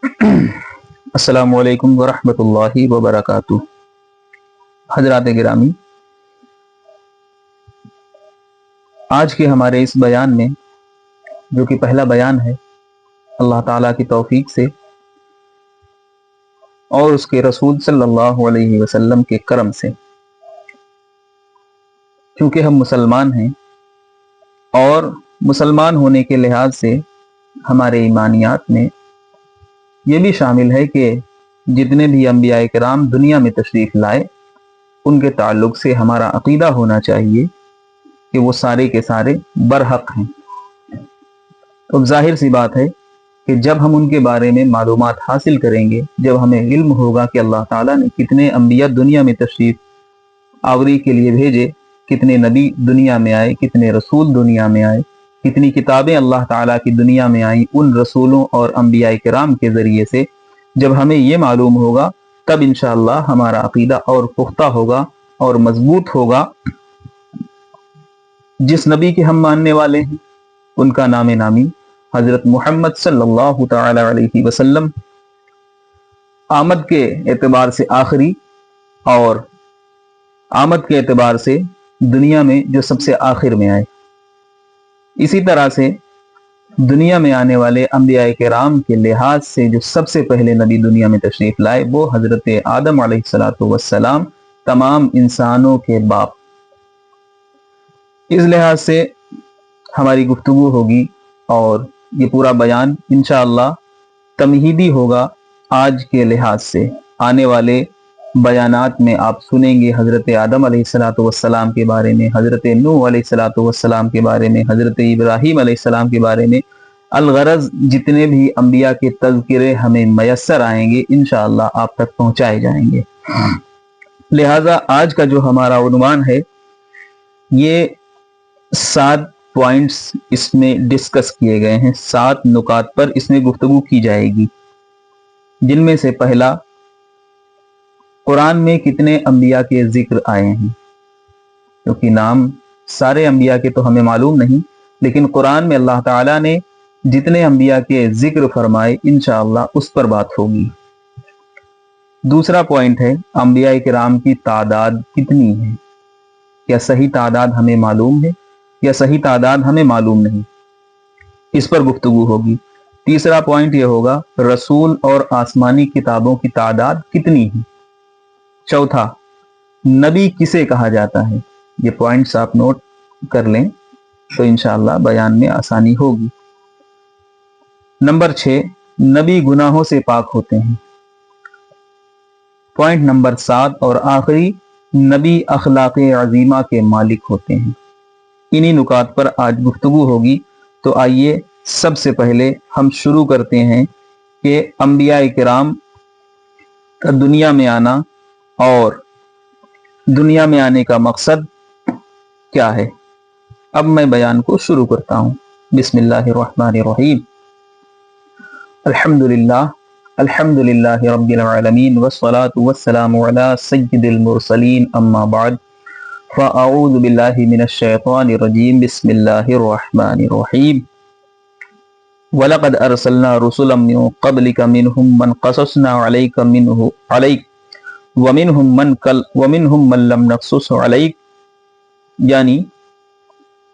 السلام علیکم ورحمۃ اللہ وبرکاتہ۔ حضرات گرامی، آج کے ہمارے اس بیان میں جو کہ پہلا بیان ہے اللہ تعالیٰ کی توفیق سے اور اس کے رسول صلی اللہ علیہ وسلم کے کرم سے، کیونکہ ہم مسلمان ہیں اور مسلمان ہونے کے لحاظ سے ہمارے ایمانیات میں یہ بھی شامل ہے کہ جتنے بھی انبیاء کرام دنیا میں تشریف لائے ان کے تعلق سے ہمارا عقیدہ ہونا چاہیے کہ وہ سارے کے سارے برحق ہیں۔ تو ظاہر سی بات ہے کہ جب ہم ان کے بارے میں معلومات حاصل کریں گے، جب ہمیں علم ہوگا کہ اللہ تعالیٰ نے کتنے انبیاء دنیا میں تشریف آوری کے لیے بھیجے، کتنے نبی دنیا میں آئے، کتنے رسول دنیا میں آئے، کتنی کتابیں اللہ تعالیٰ کی دنیا میں آئیں ان رسولوں اور انبیاء کرام کے ذریعے سے، جب ہمیں یہ معلوم ہوگا تب انشاءاللہ ہمارا عقیدہ اور پختہ ہوگا اور مضبوط ہوگا۔ جس نبی کے ہم ماننے والے ہیں ان کا نام نامی حضرت محمد صلی اللہ تعالی علیہ وسلم آمد کے اعتبار سے آخری اور آمد کے اعتبار سے دنیا میں جو سب سے آخر میں آئے، اسی طرح سے دنیا میں آنے والے انبیاء کرام کے لحاظ سے جو سب سے پہلے نبی دنیا میں تشریف لائے وہ حضرت آدم علیہ السلام، تمام انسانوں کے باپ۔ اس لحاظ سے ہماری گفتگو ہوگی اور یہ پورا بیان انشاءاللہ تمہیدی ہوگا۔ آج کے لحاظ سے آنے والے بیانات میں آپ سنیں گے حضرت آدم علیہ السلام کے بارے میں، حضرت نوح علیہ السلام کے بارے میں، حضرت ابراہیم علیہ السلام کے بارے میں۔ الغرض جتنے بھی انبیاء کے تذکرے ہمیں میسر آئیں گے انشاءاللہ آپ تک پہنچائے جائیں گے۔ لہذا آج کا جو ہمارا عنوان ہے یہ 7 پوائنٹس اس میں ڈسکس کیے گئے ہیں، 7 نکات پر اس میں گفتگو کی جائے گی، جن میں سے پہلا، قرآن میں کتنے انبیاء کے ذکر آئے ہیں، کیونکہ نام سارے انبیاء کے تو ہمیں معلوم نہیں، لیکن قرآن میں اللہ تعالیٰ نے جتنے انبیاء کے ذکر فرمائے انشاءاللہ اس پر بات ہوگی۔ دوسرا پوائنٹ ہے انبیاء کرام کی تعداد کتنی ہے، کیا صحیح تعداد ہمیں معلوم ہے یا صحیح تعداد ہمیں معلوم نہیں، اس پر گفتگو ہوگی۔ تیسرا پوائنٹ یہ ہوگا رسول اور آسمانی کتابوں کی تعداد کتنی ہے۔ چوتھا، نبی کسے کہا جاتا ہے، یہ پوائنٹس آپ نوٹ کر لیں تو انشاءاللہ بیان میں آسانی ہوگی۔ نمبر 6، نبی گناہوں سے پاک ہوتے ہیں۔ پوائنٹ نمبر 7 اور آخری، نبی اخلاق عظیمہ کے مالک ہوتے ہیں۔ انہی نکات پر آج گفتگو ہوگی۔ تو آئیے سب سے پہلے ہم شروع کرتے ہیں کہ انبیاء کرام کا دنیا میں آنا اور دنیا میں آنے کا مقصد کیا ہے۔ اب میں بیان کو شروع کرتا ہوں۔ بسم اللہ الرحمن الرحیم۔ الحمدللہ رب العالمین والصلاة والسلام علی سید المرسلین، اما بعد فاعوذ باللہ من الشیطان الرجیم، بسم اللہ الرحمن الرحیم۔ وَلَقَدْ أَرْسَلْنَا رُسُلًا مِّن قَبْلِكَ مِنْهُمْ مَنْ قَصَصْنَا عَلَيْكَ وَمِنْهُمْ مَنْ لَمْ نَقْصُصْ عَلَيْكَ، یعنی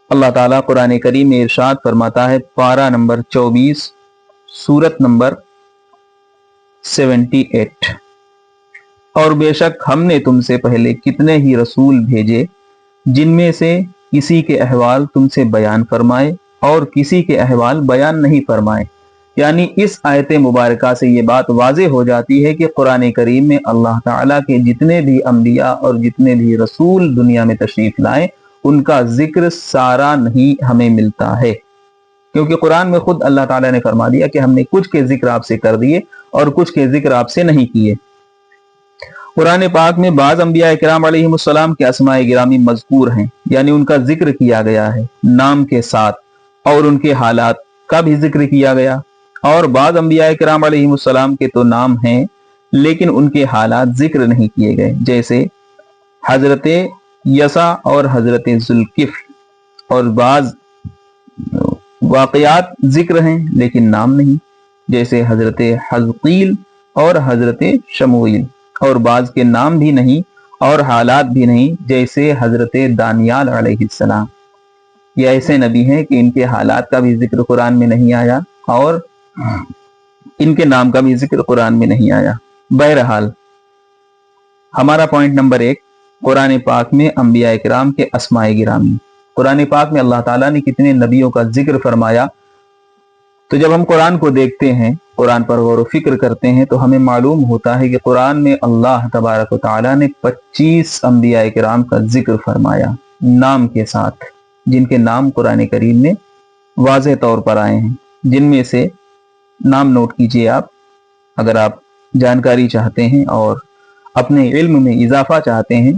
اللہ تعالیٰ قرآن کریم میں ارشاد فرماتا ہے، پارہ نمبر 24، سورت نمبر 78، اور بے شک ہم نے تم سے پہلے کتنے ہی رسول بھیجے جن میں سے کسی کے احوال تم سے بیان فرمائے اور کسی کے احوال بیان نہیں فرمائے۔ یعنی اس آیت مبارکہ سے یہ بات واضح ہو جاتی ہے کہ قرآن کریم میں اللہ تعالیٰ کے جتنے بھی انبیاء اور جتنے بھی رسول دنیا میں تشریف لائے ان کا ذکر سارا نہیں ہمیں ملتا ہے، کیونکہ قرآن میں خود اللہ تعالیٰ نے فرما دیا کہ ہم نے کچھ کے ذکر آپ سے کر دیے اور کچھ کے ذکر آپ سے نہیں کیے۔ قرآن پاک میں بعض انبیاء کرام علیہ السلام کے اسماء گرامی مذکور ہیں، یعنی ان کا ذکر کیا گیا ہے نام کے ساتھ، اور ان کے حالات کا بھی ذکر کیا گیا، اور بعض انبیاء کرام علیہ السلام کے تو نام ہیں لیکن ان کے حالات ذکر نہیں کیے گئے، جیسے حضرت یسع اور حضرت ذوالکفل، اور بعض واقعات ذکر ہیں لیکن نام نہیں۔ جیسے حضرت حزقیل اور حضرت شموئیل، اور بعض کے نام بھی نہیں اور حالات بھی نہیں، جیسے حضرت دانیال علیہ السلام۔ یہ ایسے نبی ہیں کہ ان کے حالات کا بھی ذکر قرآن میں نہیں آیا اور ان کے نام کا بھی ذکر قرآن میں نہیں آیا۔ بہرحال ہمارا پوائنٹ نمبر 1، قرآن پاک میں انبیاء کرام کے اسماء گرامی۔ قرآن پاک میں اللہ تعالیٰ نے کتنے نبیوں کا ذکر فرمایا، تو جب ہم قرآن کو دیکھتے ہیں، قرآن پر غور و فکر کرتے ہیں، تو ہمیں معلوم ہوتا ہے کہ قرآن میں اللہ تبارک و تعالیٰ نے 25 انبیاء کرام کا ذکر فرمایا نام کے ساتھ، جن کے نام قرآن کریم میں واضح طور پر آئے ہیں، جن میں سے نام نوٹ کیجئے آپ، اگر آپ جانکاری چاہتے ہیں اور اپنے علم میں اضافہ چاہتے ہیں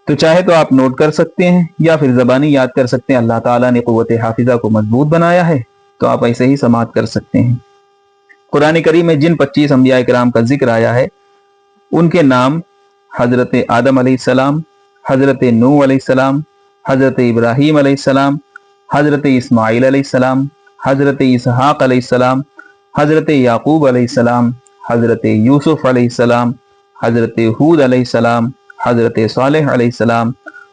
تو چاہے تو آپ نوٹ کر سکتے ہیں یا پھر زبانی یاد کر سکتے ہیں۔ اللہ تعالیٰ نے قوت حافظہ کو مضبوط بنایا ہے تو آپ ایسے ہی سماعت کر سکتے ہیں۔ قرآن کریم میں جن 25 انبیاء کرام کا ذکر آیا ہے ان کے نام حضرت آدم علیہ السلام، حضرت نوح علیہ السلام، حضرت ابراہیم علیہ السلام، حضرت اسماعیل علیہ السلام، حضرت اسحاق علیہ السلام، حضرت یعقوب علیہ السلام، حضرت یوسف علیہ السلام، حضرت ہود علیہ السلام، حضرت صالح علیہ السلام،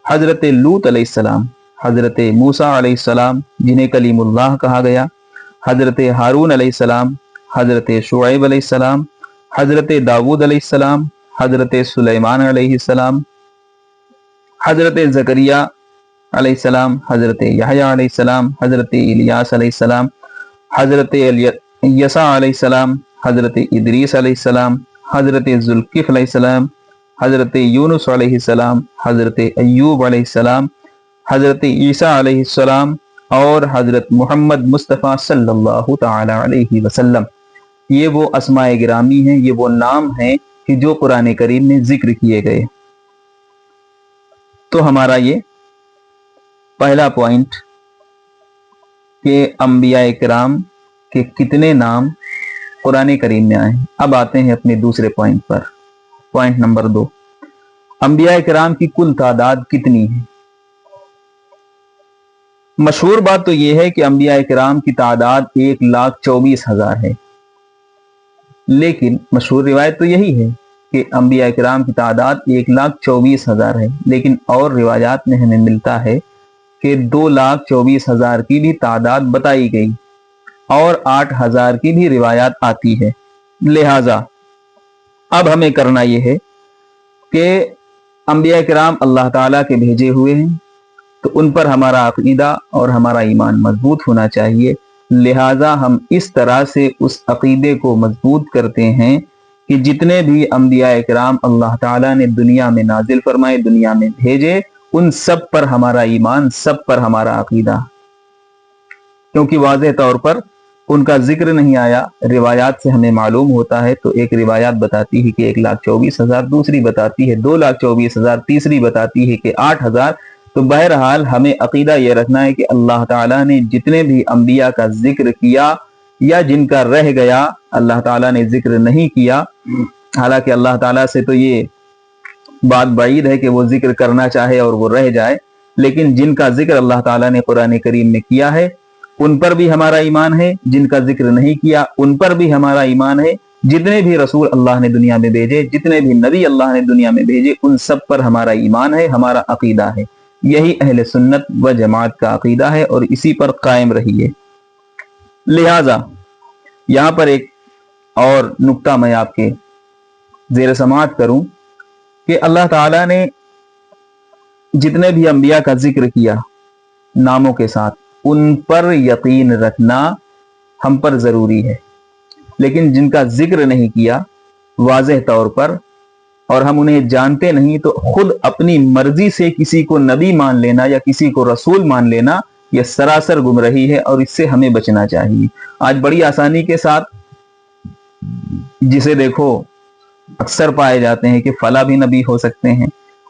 حضرت لوط علیہ السلام، حضرت موسیٰ علیہ السلام جنہیں کلیم اللہ کہا گیا، حضرت ہارون علیہ السلام، حضرت شعیب علیہ السلام، حضرت داود علیہ السلام، حضرت سلیمان علیہ السلام، حضرت زکریا علیہ السلام، حضرت یحییٰ علیہ السلام، حضرت الیاس علیہ السلام، حضرت یسع علیہ السلام، حضرت ادریس علیہ السلام، حضرت ذوالکفل علیہ السلام، حضرت یونس علیہ السلام، حضرت ایوب علیہ السلام، حضرت عیسیٰ علیہ السلام، اور حضرت محمد مصطفیٰ صلی اللہ تعالی علیہ وسلم۔ یہ وہ اسماء گرامی ہیں، یہ وہ نام ہیں کہ جو قرآن کریم میں ذکر کیے گئے۔ تو ہمارا یہ پہلا پوائنٹ کہ انبیاء کرام کے کتنے نام قرآن کریم میں آئے ہیں۔ اب آتے ہیں اپنے دوسرے پوائنٹ پر، پوائنٹ نمبر 2، انبیاء کرام کی کل تعداد کتنی ہے؟ مشہور بات تو یہ ہے کہ انبیاء کرام کی تعداد 1,24,000 ہے، لیکن مشہور روایت تو یہی ہے کہ انبیاء کرام کی تعداد 1,24,000 ہے، لیکن اور روایات میں ہمیں ملتا ہے کہ 2,24,000 کی بھی تعداد بتائی گئی اور 8,000 کی بھی روایات آتی ہے۔ لہذا اب ہمیں کرنا یہ ہے کہ انبیاء کرام اللہ تعالیٰ کے بھیجے ہوئے ہیں، تو ان پر ہمارا عقیدہ اور ہمارا ایمان مضبوط ہونا چاہیے۔ لہٰذا ہم اس طرح سے اس عقیدے کو مضبوط کرتے ہیں کہ جتنے بھی انبیاء کرام اللہ تعالیٰ نے دنیا میں نازل فرمائے، دنیا میں بھیجے، ان سب پر ہمارا ایمان، سب پر ہمارا عقیدہ، کیونکہ واضح طور پر ان کا ذکر نہیں آیا، روایات سے ہمیں معلوم ہوتا ہے۔ تو ایک روایات بتاتی ہے کہ 1,24,000، دوسری بتاتی ہے 2,24,000، تیسری بتاتی ہے کہ 8,000۔ تو بہرحال ہمیں عقیدہ یہ رکھنا ہے کہ اللہ تعالیٰ نے جتنے بھی انبیاء کا ذکر کیا یا جن کا رہ گیا اللہ تعالیٰ نے ذکر نہیں کیا، حالانکہ اللہ تعالیٰ سے تو یہ بات بعید ہے کہ وہ ذکر کرنا چاہے اور وہ رہ جائے، لیکن جن کا ذکر اللہ تعالیٰ نے قرآن کریم میں کیا ہے ان پر بھی ہمارا ایمان ہے، جن کا ذکر نہیں کیا ان پر بھی ہمارا ایمان ہے۔ جتنے بھی رسول اللہ نے دنیا میں بھیجے، جتنے بھی نبی اللہ نے دنیا میں بھیجے، ان سب پر ہمارا ایمان ہے، ہمارا عقیدہ ہے۔ یہی اہل سنت و جماعت کا عقیدہ ہے اور اسی پر قائم رہیے۔ لہذا یہاں پر ایک اور نقطہ میں آپ کے زیر سماعت کروں کہ اللہ تعالیٰ نے جتنے بھی انبیاء کا ذکر کیا ناموں کے ساتھ، ان پر یقین رکھنا ہم پر ضروری ہے، لیکن جن کا ذکر نہیں کیا واضح طور پر اور ہم انہیں جانتے نہیں، تو خود اپنی مرضی سے کسی کو نبی مان لینا یا کسی کو رسول مان لینا یہ سراسر گمراہی ہے اور اس سے ہمیں بچنا چاہیے۔ آج بڑی آسانی کے ساتھ جسے دیکھو اکثر پائے جاتے ہیں کہ فلاں بھی نبی ہو سکتے ہیں،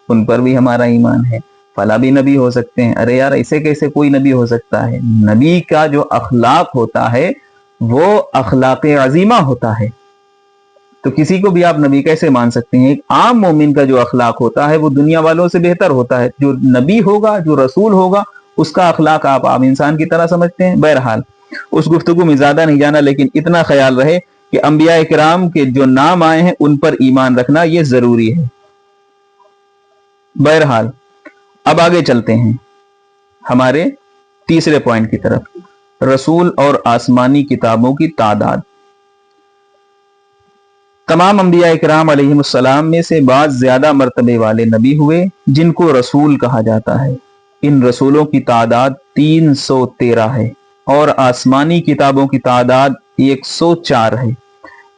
ان پر بھی ہمارا ایمان ہے، فلاں بھی نبی ہو سکتے ہیں۔ ارے یار، ایسے کیسے کوئی نبی ہو سکتا ہے؟ نبی کا جو اخلاق ہوتا ہے وہ اخلاق عظیمہ ہوتا ہے، تو کسی کو بھی آپ نبی کیسے مان سکتے ہیں؟ ایک عام مومن کا جو اخلاق ہوتا ہے وہ دنیا والوں سے بہتر ہوتا ہے۔ جو نبی ہوگا، جو رسول ہوگا، اس کا اخلاق آپ عام انسان کی طرح سمجھتے ہیں۔ بہرحال उस गुफ्तगू में ज्यादा नहीं जाना, लेकिन इतना ख्याल रहे कि अंबिया किराम के जो नाम आए हैं उन पर ईमान रखना ये जरूरी है। बहरहाल अब आगे चलते हैं हमारे तीसरे पॉइंट की तरफ, रसूल और आसमानी किताबों की तादाद। तमाम अंबिया इकराम अलैहिमुस्सलाम में से बाज़ ज्यादा मर्तबे वाले नबी हुए जिनको रसूल कहा जाता है। इन रसूलों की तादाद 313 है और आसमानी किताबों की तादाद 104 है।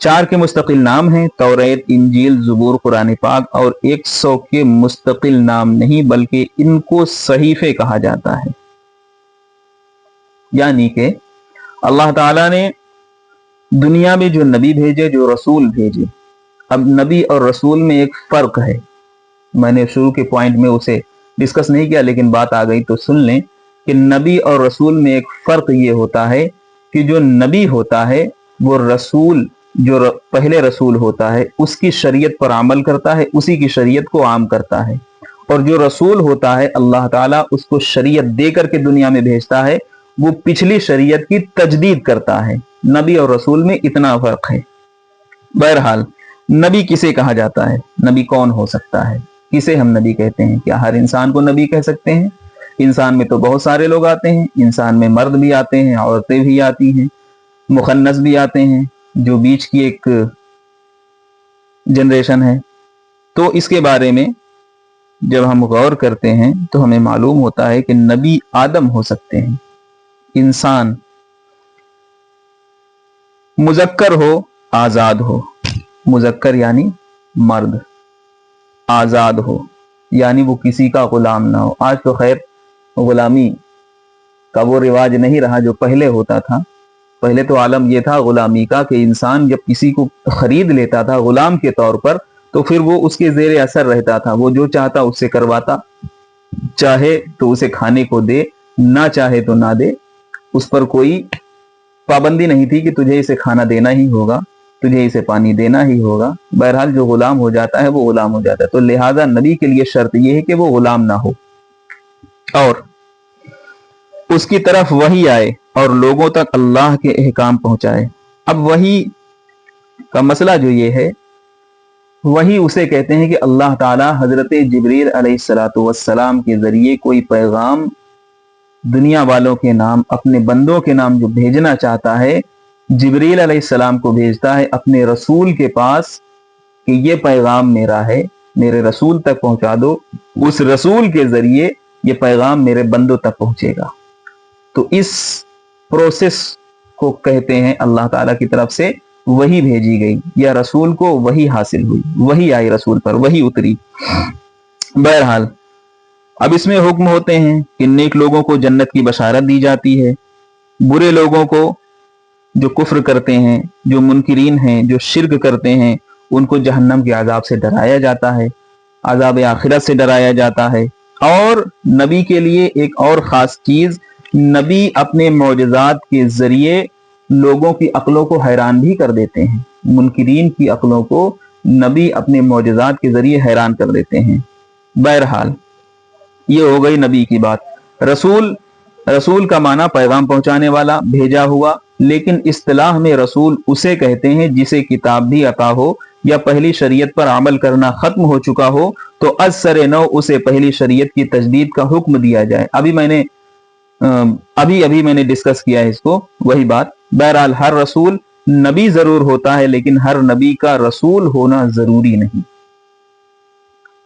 4 के मुस्तकिल नाम हैं, तौरेत, इंजील, ज़बूर, कुरान पाक, और 100 के मुस्तकिल नाम नहीं बल्कि इनको सहीफे कहा जाता है। यानी कि अल्लाह ताला ने दुनिया में जो नबी भेजे, जो रसूल भेजे। अब नबी और रसूल में एक फर्क है, मैंने शुरू के पॉइंट में उसे डिस्कस नहीं किया लेकिन बात आ गई तो सुन लें कि नबी और रसूल में एक फर्क ये होता है कि जो नबी होता है वो रसूल, जो पहले रसूल होता है उसकी शरीयत पर अमल करता है, उसी की शरीयत को आम करता है, और जो रसूल होता है अल्लाह ताला उसको शरीयत दे करके दुनिया में भेजता है, वो पिछली शरीयत की तजदीद करता है। नबी और रसूल में इतना फर्क है। बहरहाल नबी किसे कहा जाता है, नबी कौन हो सकता है, किसे हम नबी कहते हैं? क्या हर इंसान को नबी कह सकते हैं? इंसान में तो बहुत सारे लोग आते हैं, इंसान में मर्द भी आते हैं, औरतें भी आती हैं, मुखन्नस भी आते हैं, जो बीच की एक जनरेशन है। तो इसके बारे में जब हम गौर करते हैं तो हमें मालूम होता है कि नबी आदम हो सकते हैं, इंसान मुजक्कर हो, आजाद हो, मुजक्कर यानी मर्द, आजाद हो यानी वो किसी का गुलाम ना हो। आज तो खैर गुलामी का वो रिवाज नहीं रहा जो पहले होता था। पहले तो आलम ये था गुलामी का कि इंसान जब किसी को खरीद लेता था गुलाम के तौर पर तो फिर वो उसके जेर असर रहता था, वो जो चाहता उससे करवाता, चाहे तो उसे खाने को दे, ना चाहे तो ना दे। उस पर कोई पाबंदी नहीं थी कि तुझे इसे खाना देना ही होगा, तुझे इसे पानी देना ही होगा। बहरहाल जो गुलाम हो जाता है वो गुलाम हो जाता है। तो लिहाजा नबी के लिए शर्त यह है कि वो गुलाम ना हो और उसकी तरफ वही आए और लोगों तक अल्लाह के अहकाम पहुंचाए। अब वही का मसला जो ये है, वही उसे कहते हैं कि अल्लाह ताला हजरत जिब्रील अलैहिस्सलातु वस्सलाम के जरिए कोई पैगाम दुनिया वालों के नाम, अपने बंदों के नाम जो भेजना चाहता है, जिब्रील अलैहिस्सलाम को भेजता है अपने रसूल के पास कि ये पैगाम मेरा है, मेरे रसूल तक पहुंचा दो। उस रसूल के जरिए ये पैगाम मेरे बंदों तक पहुंचेगा। तो इस प्रोसेस को कहते हैं अल्लाह ताला की तरफ से वही भेजी गई, या रसूल को वही हासिल हुई, वही आई रसूल पर, वही उतरी। बहरहाल अब इसमें हुक्म होते हैं कि नेक लोगों को जन्नत की बशारत दी जाती है, बुरे लोगों को जो कुफ्र करते हैं, जो मुनकिरीन हैं, जो शिर्क करते हैं, उनको जहन्नम के अजाब से डराया जाता है, अजाब आखिरत से डराया जाता है। और नबी के लिए एक और खास चीज, नबी अपने मौजज़ात के जरिए लोगों की अक्लों को हैरान भी कर देते हैं। मुनकिरीन की अक्लों को नबी अपने मौजज़ात के जरिए हैरान कर देते हैं। बहरहाल ये हो गई नबी की बात। रसूल, रसूल का माना पैगाम पहुंचाने वाला, भेजा हुआ, लेकिन इस्तिलाह में रसूल उसे कहते हैं जिसे किताब भी अता हो या पहली शरीयत पर अमल करना खत्म हो चुका हो तो अज़-सरे नौ उसे पहली शरीयत की तजदीद का हुक्म दिया जाए। अभी मैंने डिस्कस किया है इसको, वही बात। बहरहाल हर रसूल नबी जरूर होता है लेकिन हर नबी का रसूल होना जरूरी नहीं।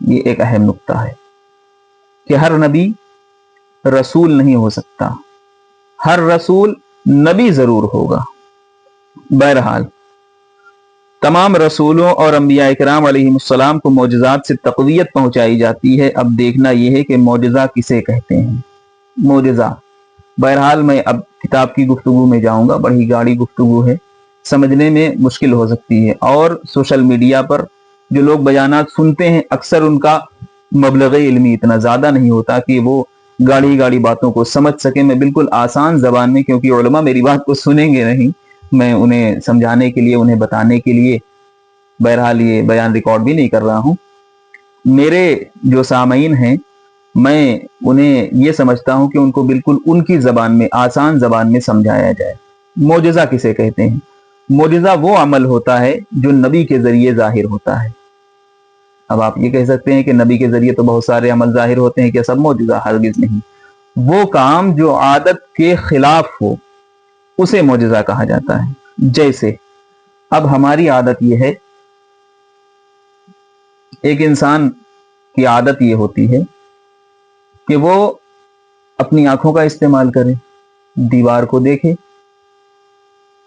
ये एक अहम नुक्ता है कि हर नबी रसूल नहीं हो सकता, हर रसूल नबी जरूर होगा। बहरहाल तमाम रसूलों और अंबिया इकराम अलैहिमुस्सलाम को मौजज़ात से तक़वियत पहुंचाई जाती है। अब देखना यह है कि मौजज़ा किसे कहते हैं। मौजज़ा, बहरहाल मैं अब किताब की गुफ्तगू में जाऊंगा, बड़ी गाढ़ी गुफ्तगू है, समझने में मुश्किल हो सकती है। और सोशल मीडिया पर जो लोग बयानात सुनते हैं अक्सर उनका मबलग़ इल्मी इतना ज़्यादा नहीं होता कि वो गाढ़ी गाढ़ी बातों को समझ सके। मैं बिल्कुल आसान ज़बान में, क्योंकि उलमा मेरी बात को सुनेंगे नहीं, मैं उन्हें समझाने के लिए, उन्हें बताने के लिए बहरहाल ये बयान रिकॉर्ड भी नहीं कर रहा हूँ। मेरे जो सामईन हैं मैं उन्हें ये समझता हूं कि उनको बिल्कुल उनकी जबान में, आसान जबान में समझाया जाए। मोजिजा किसे कहते हैं? मोजिजा वो अमल होता है जो नबी के जरिए जाहिर होता है। अब आप ये कह सकते हैं कि नबी के जरिए तो बहुत सारे अमल जाहिर होते हैं, क्या सब मोजिजा? हरगिज नहीं। वो काम जो आदत के खिलाफ हो उसे मोजिजा कहा जाता है। जैसे अब हमारी आदत यह है, एक इंसान की आदत ये होती है कि वो अपनी आंखों का इस्तेमाल करे, दीवार को देखे।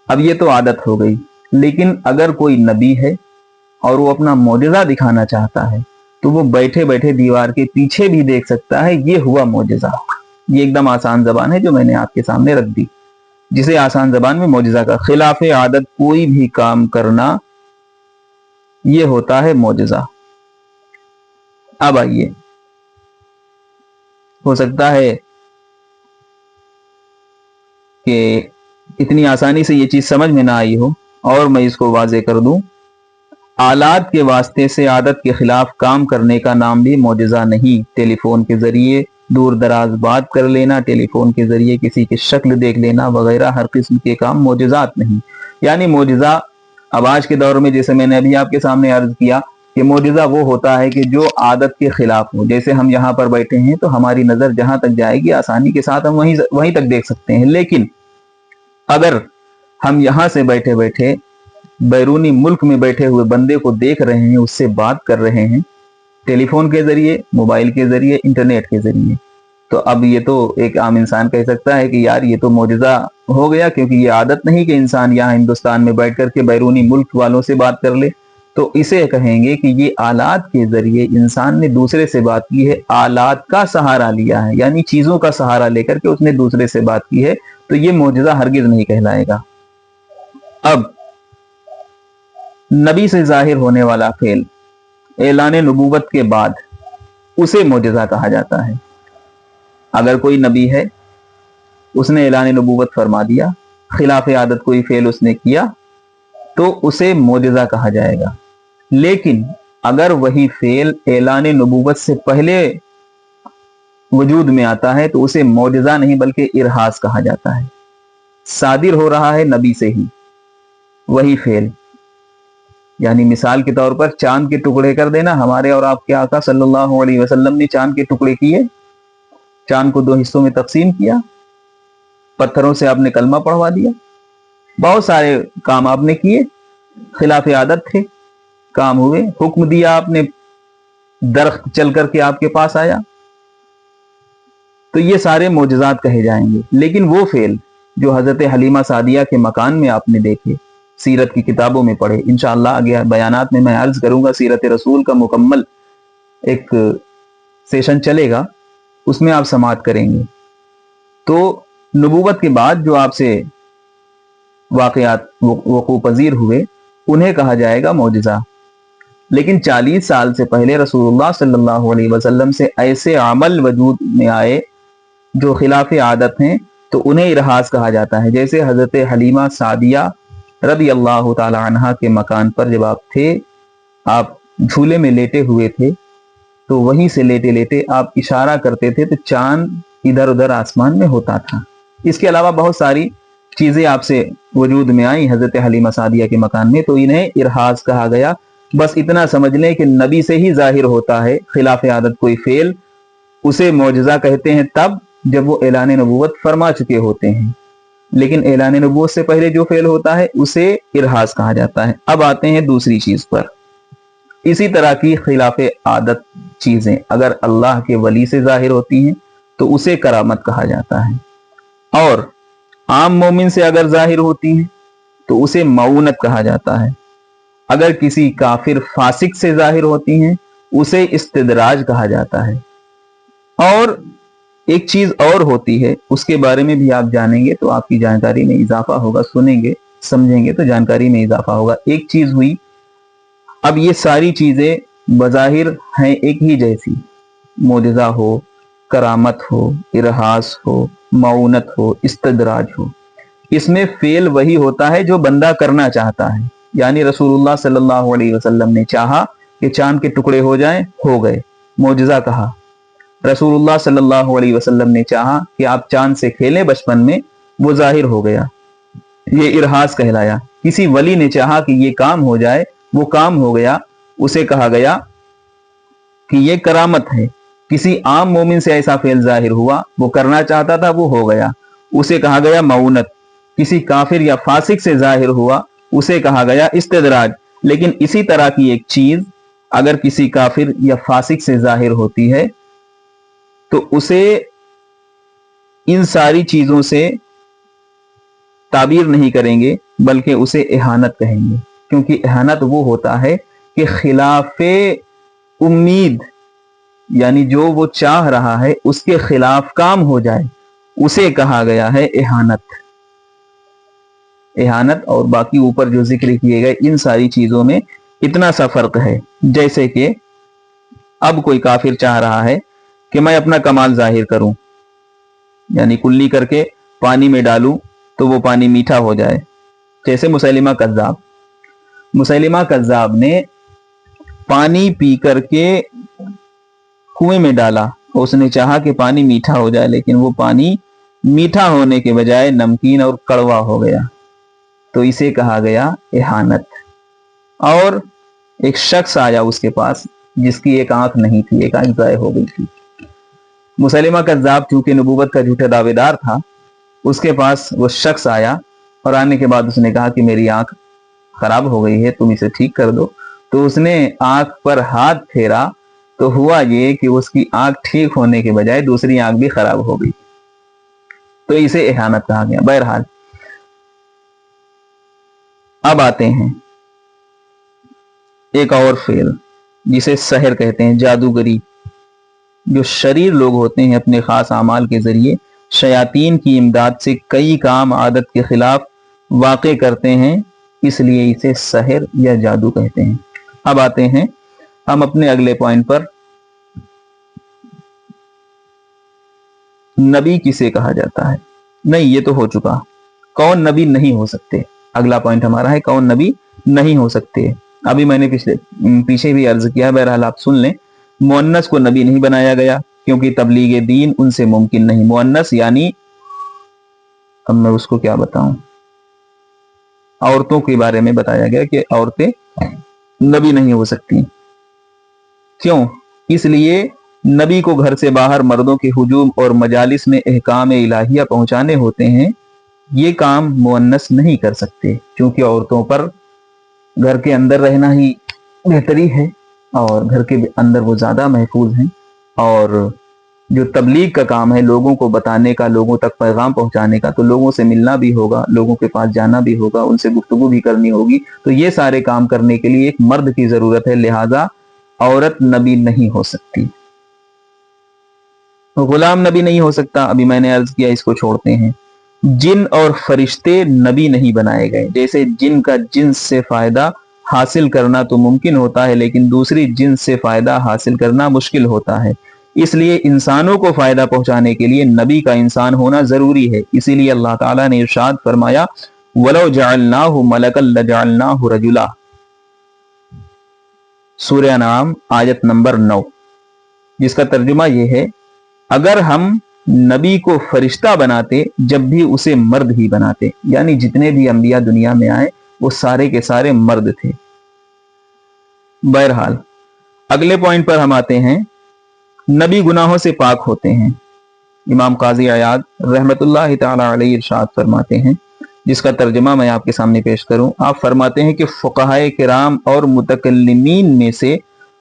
अब ये तो आदत हो गई, लेकिन अगर कोई नबी है और वो अपना मोजिजा दिखाना चाहता है तो वो बैठे बैठे दीवार के पीछे भी देख सकता है। ये हुआ मोजिजा। ये एकदम आसान जबान है जो मैंने आपके सामने रख दी, जिसे आसान जबान में मोजिजा का खिलाफ आदत कोई भी काम करना, ये होता है मोजिजा। अब आइए, हो सकता है कि इतनी आसानी से ये चीज समझ में ना आई हो और मैं इसको वाजे कर दूं। आलात के वास्ते से आदत के खिलाफ काम करने का नाम भी मोजिजा नहीं। टेलीफोन के जरिए दूर दराज बात कर लेना, टेलीफोन के जरिए किसी की शक्ल देख लेना वगैरह हर किस्म के काम मोजिजात नहीं। यानी मोजिजा अब आज के दौर में, जैसे मैंने अभी आपके सामने अर्ज किया कि मोजिजा वो होता है कि जो आदत के खिलाफ हो। जैसे हम यहाँ पर बैठे हैं तो हमारी नजर जहां तक जाएगी आसानी के साथ हम वहीं तक देख सकते हैं, लेकिन अगर हम यहां से बैठे बैठे बैरूनी मुल्क में बैठे हुए बंदे को देख रहे हैं, उससे बात कर रहे हैं टेलीफोन के जरिए, मोबाइल के जरिए, इंटरनेट के जरिए, तो अब ये तो एक आम इंसान कह सकता है कि यार ये तो मोजिजा हो गया, क्योंकि ये आदत नहीं कि इंसान यहाँ हिंदुस्तान में बैठ करके बैरूनी मुल्क वालों से बात कर ले। तो इसे कहेंगे कि ये आलात के जरिए इंसान ने दूसरे से बात की है, आलात का सहारा लिया है, यानी चीजों का सहारा लेकर के उसने दूसरे से बात की है, तो ये मोजिजा हरगिज नहीं कहलाएगा। अब नबी से जाहिर होने वाला फेल ऐलान नबूवत के बाद उसे मोजिजा कहा जाता है। अगर कोई नबी है, उसने ऐलान नबूवत फरमा दिया, खिलाफ आदत कोई फेल उसने किया, तो उसे मोजिजा कहा जाएगा। लेकिन अगर वही फेल ऐलान नबूवत से पहले वजूद में आता है तो उसे मोजिजा नहीं बल्कि इरहास कहा जाता है। सादिर हो रहा है नबी से ही वही फेल, यानी मिसाल के तौर पर चांद के टुकड़े कर देना। हमारे और आपके आका सल्लल्लाहु अलैहि वसल्लम ने चांद के टुकड़े किए, चांद को 2 हिस्सों में तकसीम किया, पत्थरों से आपने कलमा पढ़वा दिया, बहुत सारे काम आपने किए, खिलाफ आदत थे, काम हुए, हुक्म दिया आपने, दरख्त चल करके आपके पास आया, तो ये सारे मोजज़ात कहे जाएंगे। लेकिन वो फेल जो हजरत हलीमा सादिया के मकान में आपने देखे, सीरत की किताबों में पढ़े, इंशाअल्लाह आगे बयानात में मैं अर्ज करूंगा, सीरत रसूल का मुकम्मल एक सेशन चलेगा, उसमें आप समाअत करेंगे। तो नबूवत के बाद जो आपसे वाक़यात वक़ू पजीर हुए उन्हें कहा जाएगा मोजिज़ा। लेकिन 40 साल से पहले रसूलुल्लाह सल्लल्लाहु अलैहि वसल्लम से ऐसे अमल वजूद में आए जो खिलाफ आदत हैं, तो उन्हें इरहास कहा जाता है। जैसे हजरत हलीमा सादिया रज़ी अल्लाह ताला अन्हा के मकान पर जब आप थे, आप झूले में लेटे हुए थे, तो वहीं से लेटे लेटे आप इशारा करते थे तो चांद इधर उधर आसमान में होता था। इसके अलावा बहुत सारी चीजें आपसे वजूद में आई हजरत हलीमा सादिया के मकान में, तो इन्हें इरहास कहा गया। बस इतना समझ लें कि नबी से ही जाहिर होता है खिलाफ आदत कोई फेल, उसे मौजज़ा कहते हैं तब जब वो ऐलान नबूवत फरमा चुके होते हैं। लेकिन ऐलान नबूवत से पहले जो फेल होता है उसे इरहास कहा जाता है। अब आते हैं दूसरी चीज पर। इसी तरह की खिलाफ आदत चीजें अगर अल्लाह के वली से जाहिर होती हैं तो उसे करामत कहा जाता है, और आम मोमिन से अगर जाहिर होती हैं तो उसे मऊनत कहा जाता है। अगर किसी काफिर फासिक से जाहिर होती हैं उसे इस्तिदराज कहा जाता है। और एक चीज और होती है, उसके बारे में भी आप जानेंगे तो आपकी जानकारी में इजाफा होगा, सुनेंगे समझेंगे तो जानकारी में इजाफा होगा। एक चीज हुई, अब ये सारी चीजें बज़ाहिर हैं एक ही जैसी, मोजिज़ा हो, करामत हो, इरहास हो, मऊनत हो, इस्तदराज हो, इसमें फेल वही होता है जो बंदा करना चाहता है। यानी रसूलुल्लाह सल्लल्लाहु अलैहि वसल्लम ने चाहा कि चांद के टुकड़े हो जाएं, हो गए, मोजिज़ा कहा। रसूलुल्लाह सल्लल्लाहु अलैहि वसल्लम ने चाहा कि आप चांद से खेलें बचपन में, वो जाहिर हो गया, ये इरहास कहलाया। किसी वली ने चाहा कि ये काम हो जाए, वो काम हो गया, उसे कहा गया कि ये करामत है। किसी आम मोमिन से ऐसा फेल जाहिर हुआ, वो करना चाहता था, वो हो गया, उसे कहा गया मऊनत। किसी काफिर या फासिक से जाहिर हुआ, उसे कहा गया इस्तिदराज। लेकिन इसी तरह की एक चीज अगर किसी काफिर या फासिक से जाहिर होती है तो उसे इन सारी चीजों से ताबीर नहीं करेंगे, बल्कि उसे इहानत कहेंगे। क्योंकि इहानत वो होता है कि खिलाफे उम्मीद, यानी जो वो चाह रहा है उसके खिलाफ काम हो जाए, उसे कहा गया है इहानत। इहानत और बाकी ऊपर जो जिक्र किए गए इन सारी चीजों में इतना सा फर्क है। जैसे कि अब कोई काफिर चाह रहा है कि मैं अपना कमाल जाहिर करूं, यानी कुल्ली करके पानी में डालूं तो वो पानी मीठा हो जाए। जैसे मुसैलिमा कज्जाब ने पानी पी करके कुएं में डाला, उसने चाहा कि पानी मीठा हो जाए, लेकिन वो पानी मीठा होने के बजाय नमकीन और कड़वा हो गया, तो इसे कहा गया इहानत। और एक शख्स आया उसके पास जिसकी एक आंख नहीं थी, एक आंख ज़ाय हो गई थी। मुसैलिमा कज्जाब चूंकि नबूवत का झूठा दावेदार था, उसके पास वो शख्स आया और आने के बाद उसने कहा कि मेरी आंख खराब हो गई है, तुम इसे ठीक कर दो। तो उसने आंख पर हाथ फेरा तो हुआ ये कि उसकी आंख ठीक होने के बजाय दूसरी आंख भी खराब हो गई, तो इसे इहानत कहा गया। बहरहाल अब आते हैं एक और फेल जिसे सहर कहते हैं, जादूगरी। जो शरीर लोग होते हैं अपने खास अमाल के जरिए शयातीन की इमदाद से कई काम आदत के खिलाफ वाक़े करते हैं, इसलिए इसे सहर या जादू कहते हैं। अब आते हैं हम अपने अगले पॉइंट पर, नबी किसे कहा जाता है। नहीं, ये तो हो चुका, कौन नबी नहीं हो सकते। अगला पॉइंट हमारा है कौन नबी नहीं हो सकते। अभी मैंने पीछे भी अर्ज किया, बहरहाल आप सुन लें। मुअन्नस को नबी नहीं बनाया गया क्योंकि तबलीग दीन उनसे मुमकिन नहीं। मुअन्नस यानी, अब मैं उसको क्या बताऊं, औरतों के बारे में बताया गया कि औरतें नबी नहीं हो सकती। क्यों? इसलिए नबी को घर से बाहर मर्दों के हुजूम और मजालिस में अहकाम इलाहिया पहुंचाने होते हैं, ये काम मुअन्नस नहीं कर सकते, क्योंकि औरतों पर घर के अंदर रहना ही बेहतरी है और घर के अंदर वो ज्यादा महफूज हैं। और जो तबलीग का काम है, लोगों को बताने का, लोगों तक पैगाम पहुंचाने का, तो लोगों से मिलना भी होगा, लोगों के पास जाना भी होगा, उनसे गुफ्तगू भी करनी होगी, तो ये सारे काम करने के लिए एक मर्द की जरूरत है, लिहाजा औरत नबी नहीं हो सकती। गुलाम नबी नहीं हो सकता, अभी मैंने अर्ज किया, इसको छोड़ते हैं। जिन और फरिश्ते नबी नहीं बनाए गए। जैसे जिन का जिन्स से फायदा हासिल करना तो मुमकिन होता है, लेकिन दूसरी जिन्स से फायदा हासिल करना मुश्किल होता है, इसलिए इंसानों को फायदा पहुंचाने के लिए नबी का इंसान होना जरूरी है। इसीलिए अल्लाह ताला ने इरशाद फरमाया, वलो जअलनाहु मलकन लजअलनाहु रजुला, सूरह नाम आयत नंबर 9, जिसका तर्जुमा यह है, अगर हम नबी को फरिश्ता बनाते जब भी उसे मर्द ही बनाते। यानी जितने भी अंबिया दुनिया में आए वो सारे के सारे मर्द थे। बहरहाल अगले पॉइंट पर हम आते हैं, नबी गुनाहों से पाक होते हैं। इमाम काजी अयाद रहमतुल्लाह तआला अलैहि इरशाद फरमाते हैं, जिसका तर्जुमा मैं आपके सामने पेश करूं। आप फरमाते हैं कि फुक़हाए किराम और मुतकल्लिमीन में से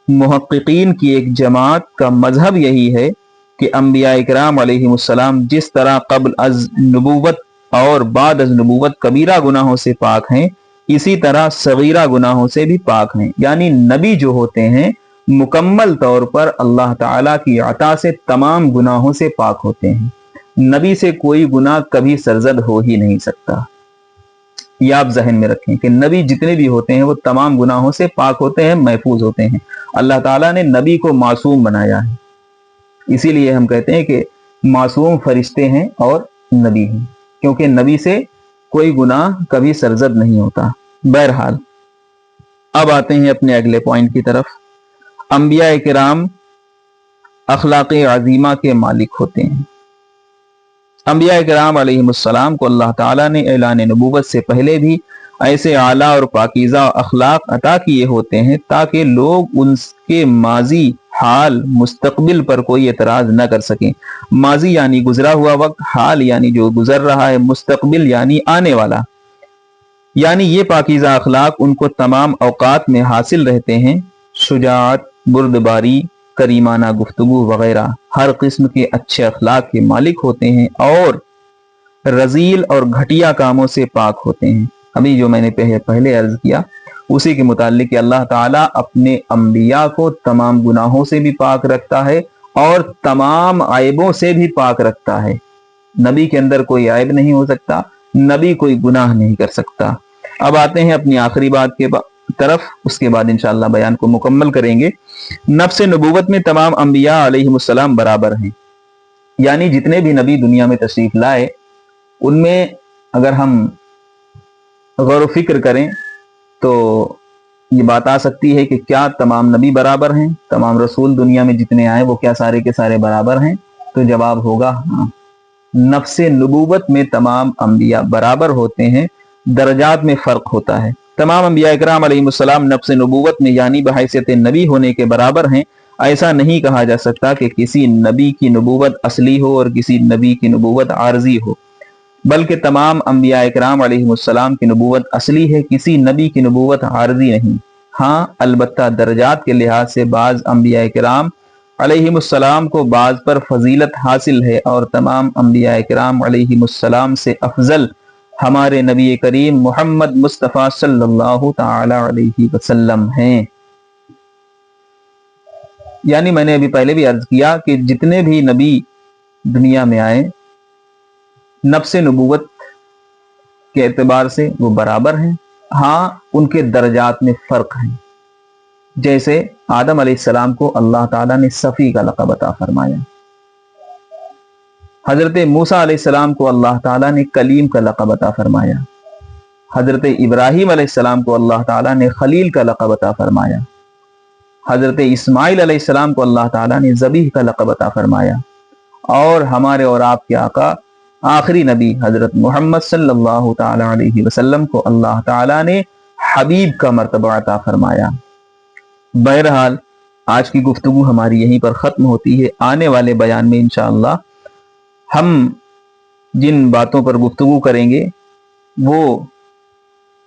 मुहक्किकीन की एक जमात का मजहब यही है कि अंबिया इकराम अलैहिमुस्सलाम जिस तरह क़ब्ल अज़ नबूवत और बाद अज़ नबूवत कबीरा गुनाहों से पाक हैं, इसी तरह सगीरा गुनाहों से भी पाक हैं। यानी नबी जो होते हैं मुकम्मल तौर पर अल्लाह ताला की अता से तमाम गुनाहों से पाक होते हैं। नबी से कोई गुनाह कभी सरजद हो ही नहीं सकता। यह आप जहन में रखें कि नबी जितने भी होते हैं वो तमाम गुनाहों से पाक होते हैं, महफूज होते हैं। अल्लाह ताला ने नबी को मासूम बनाया है, इसीलिए हम कहते हैं कि मासूम फरिश्ते हैं और नबी हैं, क्योंकि नबी से कोई गुनाह कभी सरजद नहीं होता। बहरहाल अब आते हैं अपने अगले पॉइंट की तरफ। अंबिया किराम अखलाक अजीमा के मालिक होते हैं। अंबिया किराम अलैहिमुस्सलाम को अल्लाह ताला ने ऐलान नबूवत से पहले भी ऐसे आला और पाकीज़ा अखलाक अता किए होते हैं ताकि लोग उनके माजी, हाल, मुस्तकबिल पर कोई एतराज न कर सकें। माजी यानी गुजरा हुआ वक्त, हाल यानी जो गुजर रहा है, मुस्तकबिल यानी आने वाला। यानी ये पाकीज़ा अखलाक उनको तमाम औकात में हासिल रहते हैं। शुजाअत, बुर्दबारी, करीमाना गुफ्तगू वगैरह हर किस्म के अच्छे अखलाक के मालिक होते हैं और रजील और घटिया कामों से पाक होते हैं। अभी जो मैंने पहले अर्ज किया उसी के मुतालिक कि अल्लाह ताला अपने अंबिया को तमाम गुनाहों से भी पाक रखता है और तमाम आयबों से भी पाक रखता है। नबी के अंदर कोई आयब नहीं हो सकता, नबी कोई गुनाह नहीं कर सकता। अब आते हैं अपनी आखिरी बात के तरफ, उसके बाद इंशाअल्लाह बयान को मुकम्मल करेंगे। नफ्स नबूवत में तमाम अंबिया अलैहिमुस्सलाम बराबर हैं। यानी जितने भी नबी दुनिया में तशरीफ लाए उनमें अगर हम गौर फिक्र करें तो ये बात आ सकती है कि क्या तमाम नबी बराबर हैं, तमाम रसूल दुनिया में जितने आए वो क्या सारे के सारे बराबर हैं? तो जवाब होगा हाँ। नफ्स नबूवत में तमाम अंबिया बराबर होते हैं, दर्जात में फर्क होता है। तमाम अंबिया इकराम अलैहिमुस्सलाम नफ्स नबूवत में यानी बहैसियत नबी होने के बराबर हैं। ऐसा नहीं कहा जा सकता कि किसी नबी की नबूवत असली हो और किसी नबी की नबूवत आर्जी हो, बल्कि तमाम अंबिया इकराम अलैहिमुस्सलाम की नबूवत असली है, किसी नबी की नबूवत आर्जी नहीं। हाँ, अलबत्ता दर्जात के लिहाज से बाज अंबिया इकराम अलैहिमुस्सलाम को बाज पर फजीलत हासिल है और तमाम अंबिया इकराम अलैहिमुस्सलाम से अफजल हमारे नबी करीम मोहम्मद मुस्तफ़ा सल्लल्लाहु ताला अलैहि वसल्लम हैं। यानी मैंने अभी पहले भी अर्ज किया कि जितने भी नबी दुनिया में आए नफ्स नबूवत के एतबार से वो बराबर हैं। हाँ, उनके दर्जात में फर्क है। जैसे आदम अलैहिस्सलाम को अल्लाह ताला ने सफ़ी का लक़ब अता फरमाया, हजरत मूसा अलैहिस्सलाम को अल्लाह ताला ने कलीम का लक़ब अता फरमाया, हजरत इब्राहीम अलैहिस्सलाम को अल्लाह ताला ने खलील का लक़ब अता फरमाया, हजरत इस्माइल अलैहिस्सलाम को अल्लाह ताला ने ज़बीह का लक़ब अता फरमाया और हमारे और आपके आका आखिरी नबी हजरत मोहम्मद सल्लल्लाहु ताला अलैहि वसल्लम को अल्लाह ताला ने हबीब का मर्तबा अता फरमाया। बहरहाल आज की गुफ्तगू हमारी यहीं पर ख़त्म होती है। आने वाले बयान में इंशाअल्लाह हम जिन बातों पर गुफ्तगू करेंगे वो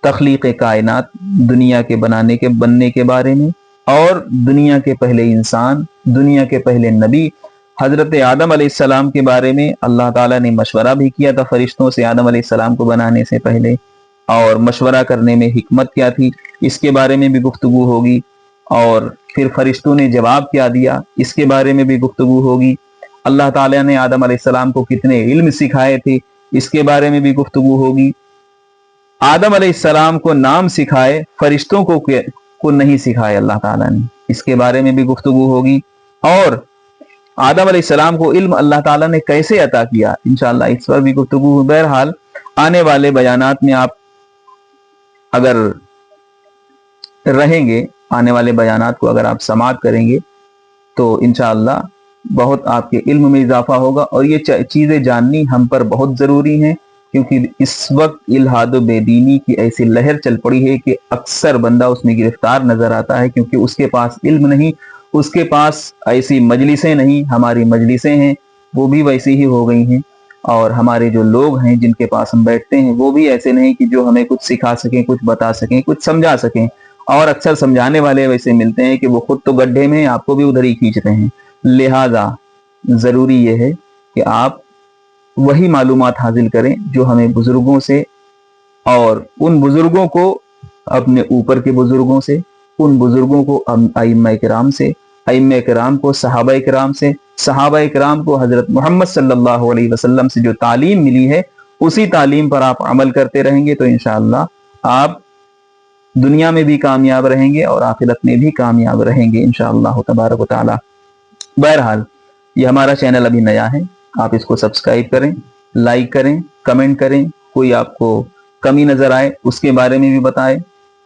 तख्लीक़ कायनात, दुनिया के बनने के बारे में और दुनिया के पहले इंसान, दुनिया के पहले नबी हजरत आदम अलैहिस्सलाम के बारे में अल्लाह ताला ने मशवरा भी किया था फरिश्तों से आदम अलैहिस्सलाम को बनाने से पहले, और मशवरा करने में हिकमत क्या थी इसके बारे में भी गुफ्तगू होगी, और फिर फरिश्तों ने जवाब क्या दिया इसके बारे में भी गुफ्तगू होगी। अल्लाह ताला ने आदम अलैहिस्सलाम को कितने इल्म सिखाए थे इसके बारे में भी गुफ्तगू होगी। आदम अलैहिस्सलाम को नाम सिखाए, फरिश्तों को नहीं सिखाए अल्लाह ताला ने, इसके बारे में भी गुफ्तगू होगी। और आदम अलैहिस्सलाम को इल्म अल्लाह ताला ने कैसे अता किया इंशाअल्लाह इस पर भी गुफ्तगू हो। बहरहाल आने वाले बयानात में आप अगर रहेंगे, आने वाले बयानात को अगर आप समाअत करेंगे तो इंशाअल्लाह बहुत आपके इल्म में इजाफा होगा और ये चीज़ें जाननी हम पर बहुत ज़रूरी हैं, क्योंकि इस वक्त इल्हाद व बेदीनी की ऐसी लहर चल पड़ी है कि अक्सर बंदा उसमें गिरफ्तार नज़र आता है, क्योंकि उसके पास इल्म नहीं, उसके पास ऐसी मजलिसें नहीं। हमारी मजलिसें हैं वो भी वैसी ही हो गई हैं, और हमारे जो लोग हैं जिनके पास हम बैठते हैं वो भी ऐसे नहीं कि जो हमें कुछ सिखा सकें, कुछ बता सकें, कुछ समझा सकें। और अक्सर समझाने वाले वैसे मिलते हैं कि वो खुद तो गड्ढे में, आपको भी उधर ही खींचते हैं। लिहाजा ज़रूरी ये है कि आप वही मालूमात हासिल करें जो हमें बुजुर्गों से, और उन बुजुर्गों को अपने ऊपर के बुजुर्गों से, उन बुजुर्गों को अइम्मा किराम से, अइम्मा किराम को सहाबा किराम से, सहाबा किराम को हजरत मोहम्मद सल्लल्लाहु अलैहि वसल्लम से जो तालीम मिली है उसी तालीम पर आप अमल करते रहेंगे तो इंशाअल्लाह आप दुनिया में भी कामयाब रहेंगे और आखिरत में भी कामयाब रहेंगे इंशाअल्लाह तबारक व तआला। बहरहाल ये हमारा चैनल अभी नया है, आप इसको सब्सक्राइब करें, लाइक करें, कमेंट करें, कोई आपको कमी नज़र आए उसके बारे में भी बताएं,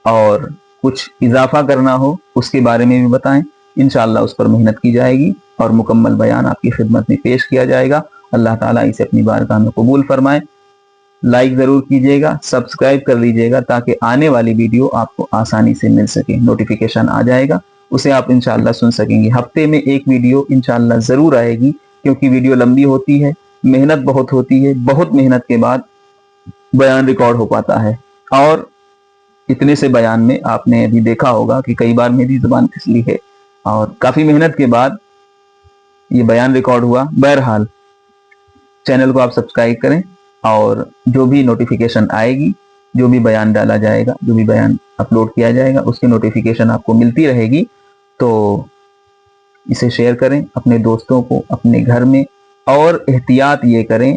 और कुछ इजाफा करना हो उसके बारे में भी बताएं। इंशाअल्लाह उस पर मेहनत की जाएगी اور مکمل بیان آپ کی خدمت میں پیش کیا جائے گا۔ اللہ تعالیٰ اسے اپنی بارگاہ میں قبول فرمائے۔ لائک ضرور کیجیے گا، سبسکرائب کر لیجیے گا تاکہ آنے والی ویڈیو آپ کو آسانی سے مل سکے، نوٹیفیکیشن آ جائے گا، اسے آپ انشاءاللہ سن سکیں گے۔ ہفتے میں ایک ویڈیو انشاءاللہ ضرور آئے گی، کیونکہ ویڈیو لمبی ہوتی ہے، محنت بہت ہوتی ہے، بہت محنت کے بعد بیان ریکارڈ ہو پاتا ہے، اور اتنے سے بیان میں آپ نے ابھی دیکھا ہوگا کہ کئی بار میری زبان پھسلی ہے، اور کافی محنت کے بعد یہ بیان ریکارڈ ہوا۔ بہرحال چینل کو آپ سبسکرائب کریں، اور جو بھی نوٹیفیکیشن آئے گی، جو بھی بیان ڈالا جائے گا، جو بھی بیان اپلوڈ کیا جائے گا، اس کی نوٹیفیکیشن آپ کو ملتی رہے گی۔ تو اسے شیئر کریں اپنے دوستوں کو، اپنے گھر میں، اور احتیاط یہ کریں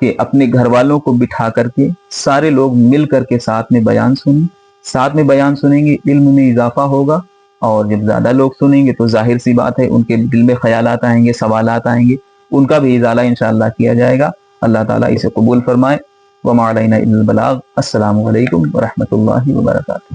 کہ اپنے گھر والوں کو بٹھا کر کے سارے لوگ مل کر کے ساتھ میں بیان سنیں۔ ساتھ میں بیان سنیں گے، علم میں اضافہ ہوگا، اور جب زیادہ لوگ سنیں گے تو ظاہر سی بات ہے ان کے دل میں خیالات آئیں گے، سوالات آئیں گے، ان کا بھی ازالہ انشاءاللہ کیا جائے گا۔ اللہ تعالیٰ اسے قبول فرمائے۔ وما علینا الا البلاغ۔ السلام علیکم ورحمۃ اللہ وبرکاتہ۔